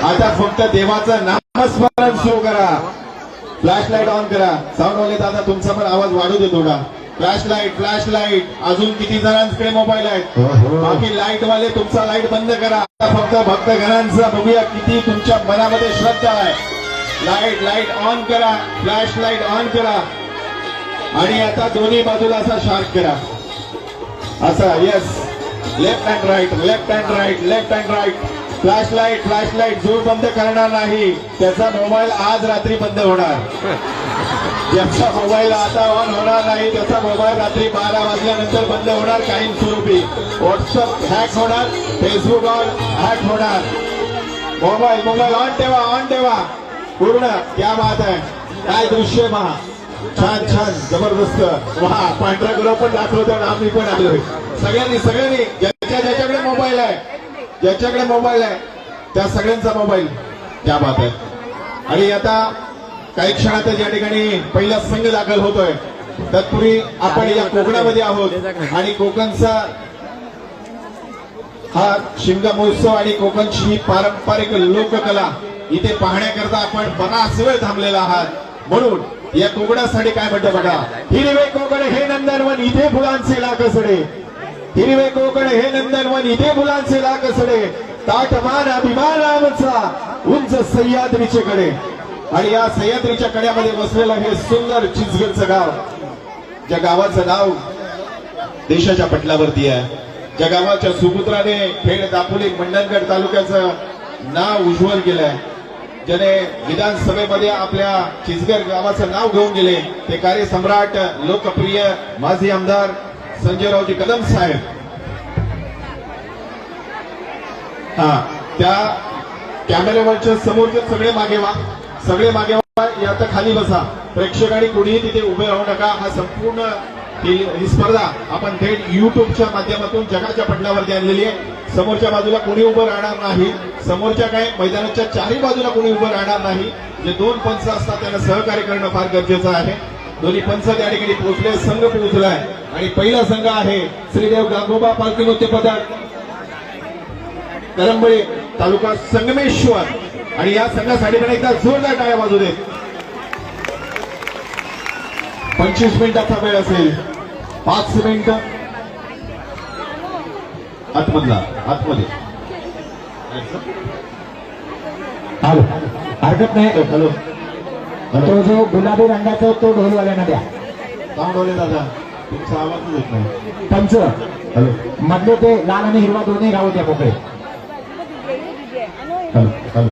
आता फक्त देवाचं नामस्मरण सुरू करा. फ्लॅश लाईट ऑन करा. साऊंड वाले दादा तुमचा पण आवाज वाढू दे थोडा. Flash light. अजून किती जणांकडे मोबाईल आहेत? बाकी लाईट वाले तुमचा लाईट बंद करा. आता फक्त भक्त घरांचा बघूया किती तुमच्या मनामध्ये श्रद्धा आहे. लाईट ऑन करा. फ्लॅश लाईट ऑन करा आणि आता दोन्ही बाजूला असा शार्प करा. असा yes. Left and right. Flash light जो बंद करणार नाही त्याचा मोबाईल आज रात्री बंद होणार. ज्याचा मोबाईल आता ऑन होणार नाही त्याचा मोबाईल रात्री 12 वाजल्यानंतर बंद होणार कायमस्वरूपी. व्हॉट्सअप हॅक होणार. फेसबुक हॅक होणार. मोबाईल ऑन ठेवा पूर्ण. क्या बात आहे. काय दृश्य पहा. छान जबरदस्त. वा पांढरा गुलाब पण दाखवतो ना. आम्ही पण आलोय. सगळ्यांनी ज्याच्याकडे मोबाईल आहे त्या सगळ्यांचा मोबाईल. क्या बात आहे. आणि आता काही क्षणातच या ठिकाणी पहिला संघ दाखल होतोय. तत्पूर्वी आपण या कोकणामध्ये आहोत आणि कोकणचा हा शिमगा महोत्सव आणि कोकणची पारंपरिक लोककला इथे पाहण्याकरता आपण बराच वेळ थांबलेला आहात. म्हणून या कोकणासाठी काय म्हणतो बघा. हिरवे कोकण हे नंदनवन इथे फुलांचे लाख सडे. हिरवे कोकण हे नंदनवन इथे फुलांचे लाख सडे. ताटमान अभिमान आमचा उंच सह्याद्रीचे कडे. आणि या सह्याद्रीच्या कड्यामध्ये बसलेलं हे सुंदर चिंचगडचं गाव. ज्या गावाचं नाव देशाच्या पटलावरती आहे. ज्या गावाच्या सुपुत्राने खेड दापोली मंडणगड तालुक्याचं नाव उज्ज्वल केलंय. ज्याने विधानसभेमध्ये आपल्या चिंचगड गावाचं नाव घेऊन गेले ते कार्यसम्राट लोकप्रिय माजी आमदार संजयरावजी कदम साहेब. त्या कॅमेऱ्यावरच्या समोरचे सगळे मागे वा. यात खाली बसा. प्रेक्षकांनी कोणीही तिथे उभे राहू नका. हा संपूर्ण ही स्पर्धा आपण थेट युट्यूबच्या माध्यमातून जगाच्या पटलावरती आणलेली आहे. समोरच्या बाजूला कोणी उभं राहणार नाही. समोरच्या काय मैदानाच्या चारही बाजूला कोणी उभं राहणार नाही. जे दोन पंच असतात त्यांना सहकार्य करणं फार गरजेचं आहे. दोन्ही पंच त्या ठिकाणी पोहोचले. संघ पोहोचलाय आणि पहिला संघ आहे श्रीदेव गांगोबा पालखी नृत्य पथक करंबळे तालुका संगमेश्वर. आणि या संघासाठी पण एकदा जोरदार टाळ्या वाजू दे. 25 मिनिटाचा वेळ असेल. 5 मिनिटं आतमध्ये. हॅलो हरकत नाही. हॅलो तो जो गुलाबी रंगाचा तो ढोलवाल्यांना द्या. ढोले दादा तुमचा आवाज येत नाही. पंच हॅलो मधले ते लाल आणि हिरवा दोन्ही गाव द्या मोकळे.